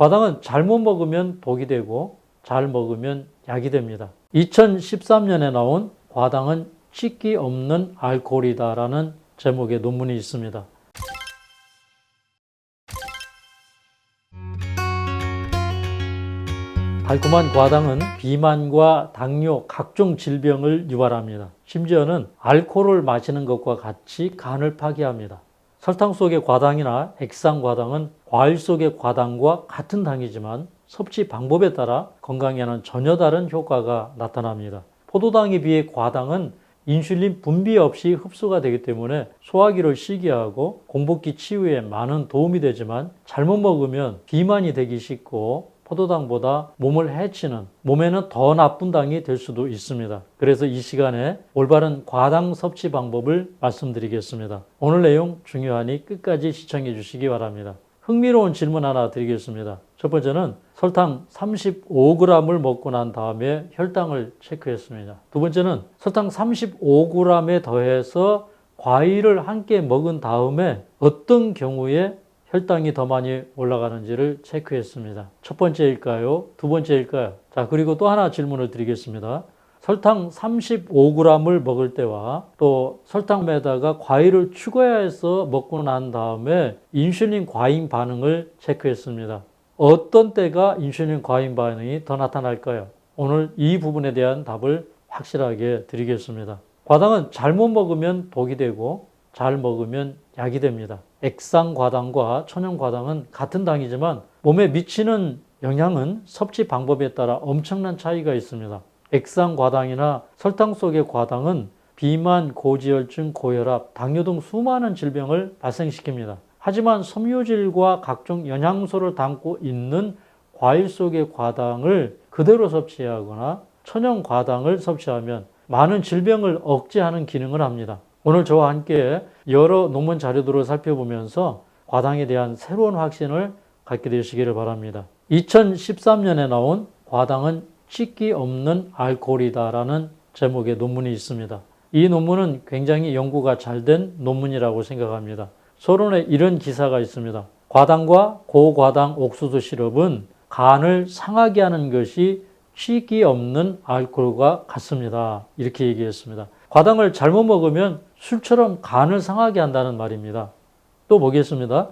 과당은 잘못 먹으면 독이 되고 잘 먹으면 약이 됩니다. 2013년에 나온 과당은 씻기 없는 알코올이다라는 제목의 논문이 있습니다. 달콤한 과당은 비만과 당뇨, 각종 질병을 유발합니다. 심지어는 알코올을 마시는 것과 같이 간을 파괴합니다. 설탕 속의 과당이나 액상 과당은 과일 속의 과당과 같은 당이지만 섭취 방법에 따라 건강에는 전혀 다른 효과가 나타납니다. 포도당에 비해 과당은 인슐린 분비 없이 흡수가 되기 때문에 소화기를 쉬게 하고 공복기 치유에 많은 도움이 되지만 잘못 먹으면 비만이 되기 쉽고 포도당보다 몸을 해치는, 몸에는 더 나쁜 당이 될 수도 있습니다. 그래서 이 시간에 올바른 과당 섭취 방법을 말씀드리겠습니다. 오늘 내용 중요하니 끝까지 시청해 주시기 바랍니다. 흥미로운 질문 하나 드리겠습니다. 첫 번째는 설탕 35g을 먹고 난 다음에 혈당을 체크했습니다. 두 번째는 설탕 35g에 더해서 과일을 함께 먹은 다음에 어떤 경우에 혈당이 더 많이 올라가는지를 체크했습니다. 첫 번째일까요? 두 번째일까요? 자, 그리고 또 하나 질문을 드리겠습니다. 설탕 35g을 먹을 때와 또 설탕에다가 과일을 추가해서 먹고 난 다음에 인슐린 과잉 반응을 체크했습니다. 어떤 때가 인슐린 과잉 반응이 더 나타날까요? 오늘 이 부분에 대한 답을 확실하게 드리겠습니다. 과당은 잘못 먹으면 독이 되고 잘 먹으면 약이 됩니다. 액상 과당과 천연 과당은 같은 당이지만 몸에 미치는 영향은 섭취 방법에 따라 엄청난 차이가 있습니다. 액상 과당이나 설탕 속의 과당은 비만, 고지혈증, 고혈압, 당뇨 등 수많은 질병을 발생시킵니다. 하지만 섬유질과 각종 영양소를 담고 있는 과일 속의 과당을 그대로 섭취하거나 천연 과당을 섭취하면 많은 질병을 억제하는 기능을 합니다. 오늘 저와 함께 여러 논문 자료들을 살펴보면서 과당에 대한 새로운 확신을 갖게 되시기를 바랍니다. 2013년에 나온 과당은 씻기 없는 알코올이다라는 제목의 논문이 있습니다. 이 논문은 굉장히 연구가 잘 된 논문이라고 생각합니다. 서론에 이런 기사가 있습니다. 과당과 고과당 옥수수 시럽은 간을 상하게 하는 것이 씻기 없는 알코올과 같습니다. 이렇게 얘기했습니다. 과당을 잘못 먹으면 술처럼 간을 상하게 한다는 말입니다. 또 보겠습니다.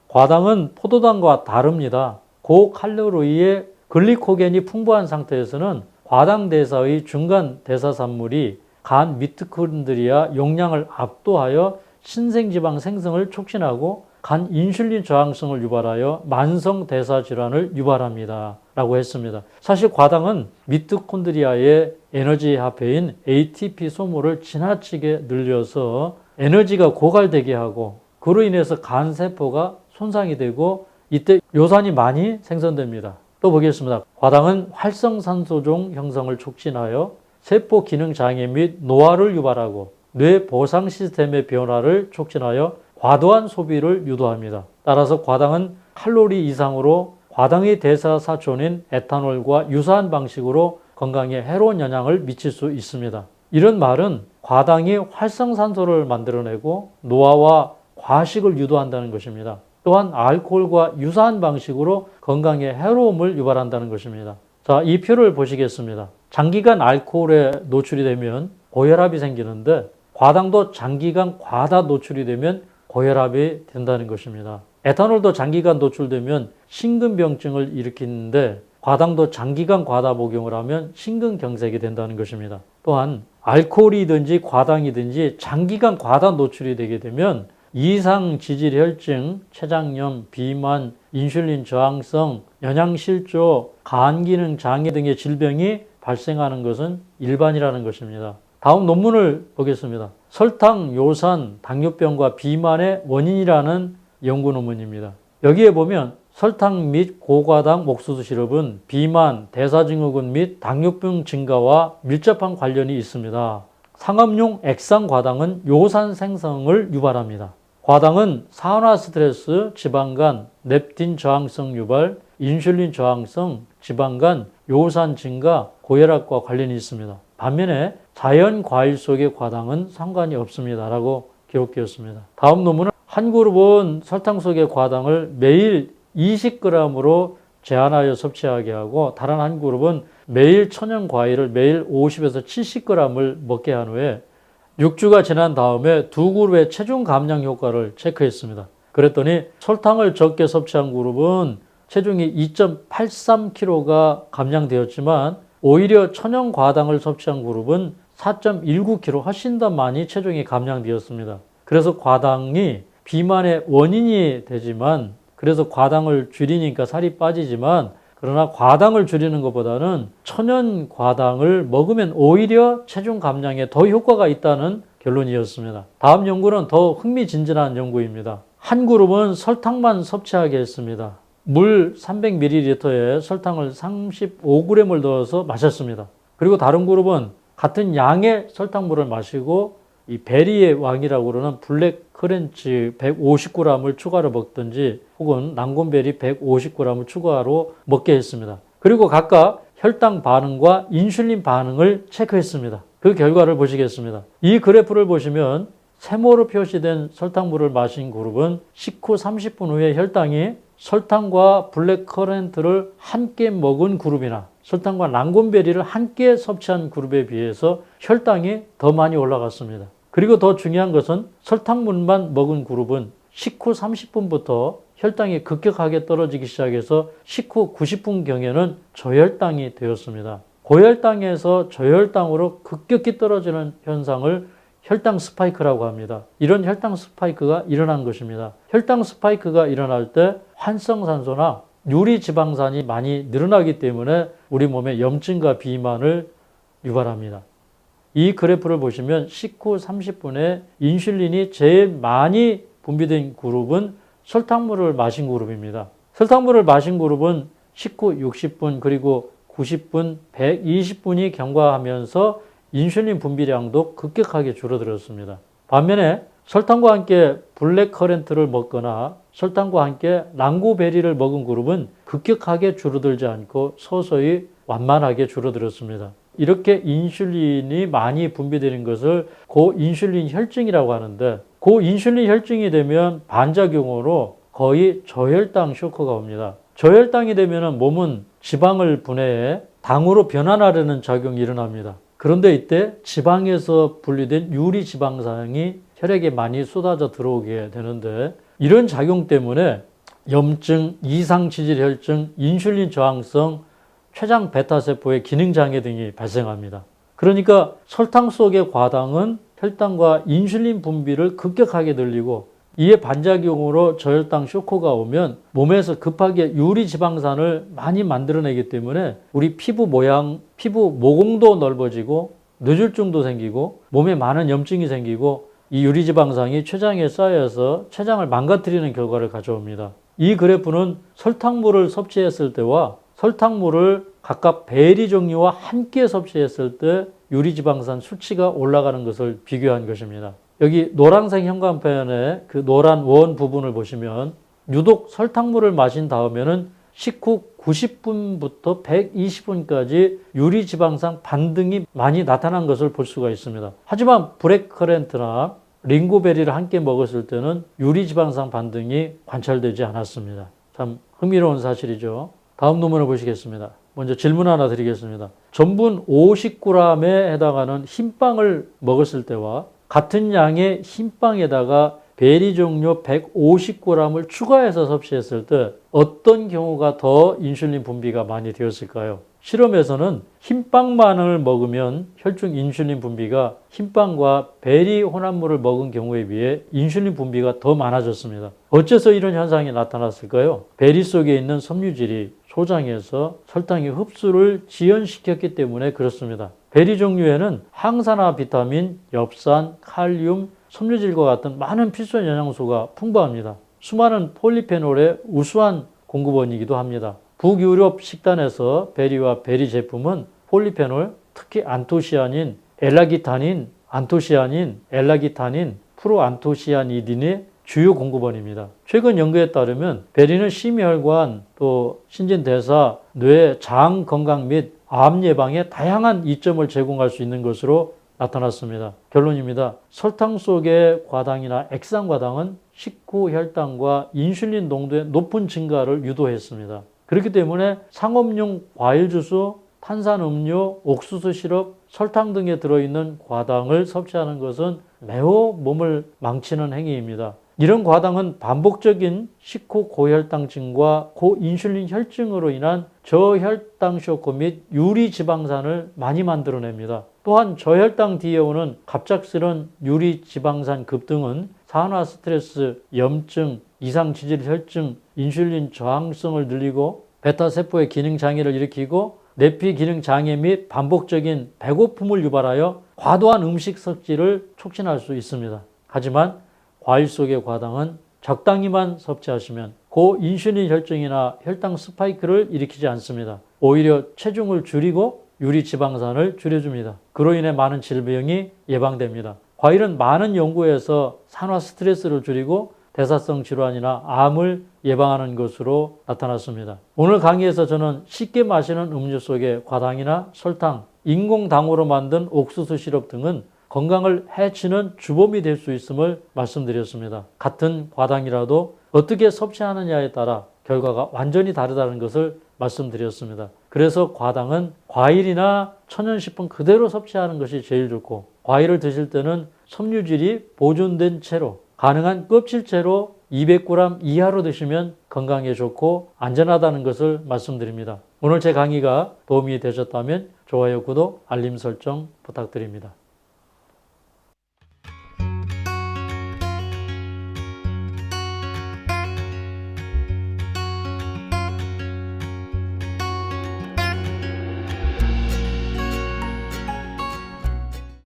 과당은 포도당과 다릅니다. 고칼로리의 글리코겐이 풍부한 상태에서는 과당 대사의 중간 대사산물이 간 미토콘드리아 용량을 압도하여 신생지방 생성을 촉진하고 간 인슐린 저항성을 유발하여 만성 대사 질환을 유발합니다. 라고 했습니다. 사실 과당은 미토콘드리아의 에너지 화폐인 ATP 소모를 지나치게 늘려서 에너지가 고갈되게 하고 그로 인해서 간 세포가 손상이 되고 이때 요산이 많이 생성됩니다. 또 보겠습니다. 과당은 활성산소종 형성을 촉진하여 세포 기능 장애 및 노화를 유발하고 뇌 보상 시스템의 변화를 촉진하여 과도한 소비를 유도합니다. 따라서 과당은 칼로리 이상으로 과당의 대사사촌인 에탄올과 유사한 방식으로 건강에 해로운 영향을 미칠 수 있습니다. 이런 말은 과당이 활성산소를 만들어내고 노화와 과식을 유도한다는 것입니다. 또한 알코올과 유사한 방식으로 건강에 해로움을 유발한다는 것입니다. 자, 이 표를 보시겠습니다. 장기간 알코올에 노출이 되면 고혈압이 생기는데 과당도 장기간 과다 노출이 되면 고혈압이 된다는 것입니다. 에탄올도 장기간 노출되면 심근병증을 일으키는데 과당도 장기간 과다 복용을 하면 심근경색이 된다는 것입니다. 또한 알코올이든지 과당이든지 장기간 과다 노출이 되게 되면 이상 지질혈증, 췌장염, 비만, 인슐린 저항성, 영양실조, 간기능 장애 등의 질병이 발생하는 것은 일반이라는 것입니다. 다음 논문을 보겠습니다. 설탕, 요산, 당뇨병과 비만의 원인이라는 연구 논문입니다. 여기에 보면 설탕 및 고과당 옥수수 시럽은 비만, 대사증후군 및 당뇨병 증가와 밀접한 관련이 있습니다. 상업용 액상 과당은 요산 생성을 유발합니다. 과당은 산화 스트레스, 지방간, 렙틴 저항성 유발, 인슐린 저항성, 지방간, 요산 증가, 고혈압과 관련이 있습니다. 반면에 자연 과일 속의 과당은 상관이 없습니다. 라고 기록되었습니다. 다음 논문은 한 그룹은 설탕 속의 과당을 매일 20g으로 제한하여 섭취하게 하고 다른 한 그룹은 매일 천연 과일을 매일 50에서 70g을 먹게 한 후에 6주가 지난 다음에 두 그룹의 체중 감량 효과를 체크했습니다. 그랬더니 설탕을 적게 섭취한 그룹은 체중이 2.83kg가 감량되었지만 오히려 천연 과당을 섭취한 그룹은 4.19kg 훨씬 더 많이 체중이 감량되었습니다. 그래서 과당이 비만의 원인이 되지만 그래서 과당을 줄이니까 살이 빠지지만 그러나 과당을 줄이는 것보다는 천연 과당을 먹으면 오히려 체중 감량에 더 효과가 있다는 결론이었습니다. 다음 연구는 더 흥미진진한 연구입니다. 한 그룹은 설탕만 섭취하게 했습니다. 물 300ml에 설탕을 35g을 넣어서 마셨습니다. 그리고 다른 그룹은 같은 양의 설탕물을 마시고 이 베리의 왕이라고 그러는 블랙 커런치 150g을 추가로 먹든지 혹은 랑곤베리 150g을 추가로 먹게 했습니다. 그리고 각각 혈당 반응과 인슐린 반응을 체크했습니다. 그 결과를 보시겠습니다. 이 그래프를 보시면 세모로 표시된 설탕물을 마신 그룹은 식후 30분 후에 혈당이 설탕과 블랙커런트를 함께 먹은 그룹이나 설탕과 랑곤베리를 함께 섭취한 그룹에 비해서 혈당이 더 많이 올라갔습니다. 그리고 더 중요한 것은 설탕물만 먹은 그룹은 식후 30분부터 혈당이 급격하게 떨어지기 시작해서 식후 90분경에는 저혈당이 되었습니다. 고혈당에서 저혈당으로 급격히 떨어지는 현상을 혈당 스파이크라고 합니다. 이런 혈당 스파이크가 일어난 것입니다. 혈당 스파이크가 일어날 때 활성산소나 유리지방산이 많이 늘어나기 때문에 우리 몸에 염증과 비만을 유발합니다. 이 그래프를 보시면 식후 30분에 인슐린이 제일 많이 분비된 그룹은 설탕물을 마신 그룹입니다. 설탕물을 마신 그룹은 식후 60분 그리고 90분, 120분이 경과하면서 인슐린 분비량도 급격하게 줄어들었습니다. 반면에 설탕과 함께 블랙커런트를 먹거나 설탕과 함께 랑고베리를 먹은 그룹은 급격하게 줄어들지 않고 서서히 완만하게 줄어들었습니다. 이렇게 인슐린이 많이 분비되는 것을 고인슐린 혈증이라고 하는데 고인슐린 혈증이 되면 반작용으로 거의 저혈당 쇼크가 옵니다. 저혈당이 되면 몸은 지방을 분해해 당으로 변환하려는 작용이 일어납니다. 그런데 이때 지방에서 분리된 유리지방산이 혈액에 많이 쏟아져 들어오게 되는데 이런 작용 때문에 염증, 이상지질혈증, 인슐린 저항성, 췌장 베타세포의 기능장애 등이 발생합니다. 그러니까 설탕 속의 과당은 혈당과 인슐린 분비를 급격하게 늘리고 이에 반작용으로 저혈당 쇼크가 오면 몸에서 급하게 유리지방산을 많이 만들어내기 때문에 우리 피부 모양, 피부 모공도 넓어지고 뇌졸중도 생기고 몸에 많은 염증이 생기고 이 유리지방산이 췌장에 쌓여서 췌장을 망가뜨리는 결과를 가져옵니다. 이 그래프는 설탕물을 섭취했을 때와 설탕물을 각각 베리 종류와 함께 섭취했을 때 유리지방산 수치가 올라가는 것을 비교한 것입니다. 여기 노란색 형광펜에 그 노란 원 부분을 보시면 유독 설탕물을 마신 다음에는 식후 90분부터 120분까지 유리지방산 반등이 많이 나타난 것을 볼 수가 있습니다. 하지만 블랙커런트나 링고베리를 함께 먹었을 때는 유리지방산 반등이 관찰되지 않았습니다. 참 흥미로운 사실이죠. 다음 논문을 보시겠습니다. 먼저 질문 하나 드리겠습니다. 전분 50g에 해당하는 흰빵을 먹었을 때와 같은 양의 흰빵에다가 베리 종류 150g을 추가해서 섭취했을 때 어떤 경우가 더 인슐린 분비가 많이 되었을까요? 실험에서는 흰빵만을 먹으면 혈중 인슐린 분비가 흰빵과 베리 혼합물을 먹은 경우에 비해 인슐린 분비가 더 많아졌습니다. 어째서 이런 현상이 나타났을까요? 베리 속에 있는 섬유질이 소장에서 설탕의 흡수를 지연시켰기 때문에 그렇습니다. 베리 종류에는 항산화 비타민, 엽산, 칼륨, 섬유질과 같은 많은 필수 영양소가 풍부합니다. 수많은 폴리페놀의 우수한 공급원이기도 합니다. 북유럽 식단에서 베리와 베리 제품은 폴리페놀, 특히 안토시아닌, 엘라기타닌, 안토시아닌, 엘라기타닌, 프로안토시아니딘의 주요 공급원입니다. 최근 연구에 따르면 베리는 심혈관, 또 신진대사, 뇌, 장 건강 및 암 예방에 다양한 이점을 제공할 수 있는 것으로 나타났습니다. 결론입니다. 설탕 속의 과당이나 액상과당은 식후 혈당과 인슐린 농도의 높은 증가를 유도했습니다. 그렇기 때문에 상업용 과일 주스, 탄산음료, 옥수수 시럽, 설탕 등에 들어있는 과당을 섭취하는 것은 매우 몸을 망치는 행위입니다. 이런 과당은 반복적인 식후 고혈당증과 고인슐린 혈증으로 인한 저혈당 쇼크 및 유리지방산을 많이 만들어냅니다. 또한 저혈당 뒤에 오는 갑작스런 유리지방산 급등은 산화 스트레스, 염증, 이상지질 혈증, 인슐린 저항성을 늘리고 베타세포의 기능장애를 일으키고 내피 기능장애 및 반복적인 배고픔을 유발하여 과도한 음식 섭취를 촉진할 수 있습니다. 하지만 과일 속의 과당은 적당히만 섭취하시면 고인슐린 혈증이나 혈당 스파이크를 일으키지 않습니다. 오히려 체중을 줄이고 유리지방산을 줄여줍니다. 그로 인해 많은 질병이 예방됩니다. 과일은 많은 연구에서 산화 스트레스를 줄이고 대사성 질환이나 암을 예방하는 것으로 나타났습니다. 오늘 강의에서 저는 쉽게 마시는 음료 속에 과당이나 설탕, 인공당으로 만든 옥수수 시럽 등은 건강을 해치는 주범이 될 수 있음을 말씀드렸습니다. 같은 과당이라도 어떻게 섭취하느냐에 따라 결과가 완전히 다르다는 것을 말씀드렸습니다. 그래서 과당은 과일이나 천연식품 그대로 섭취하는 것이 제일 좋고, 과일을 드실 때는 섬유질이 보존된 채로 가능한 껍질째로 200g 이하로 드시면 건강에 좋고 안전하다는 것을 말씀드립니다. 오늘 제 강의가 도움이 되셨다면 좋아요, 구독, 알림 설정 부탁드립니다.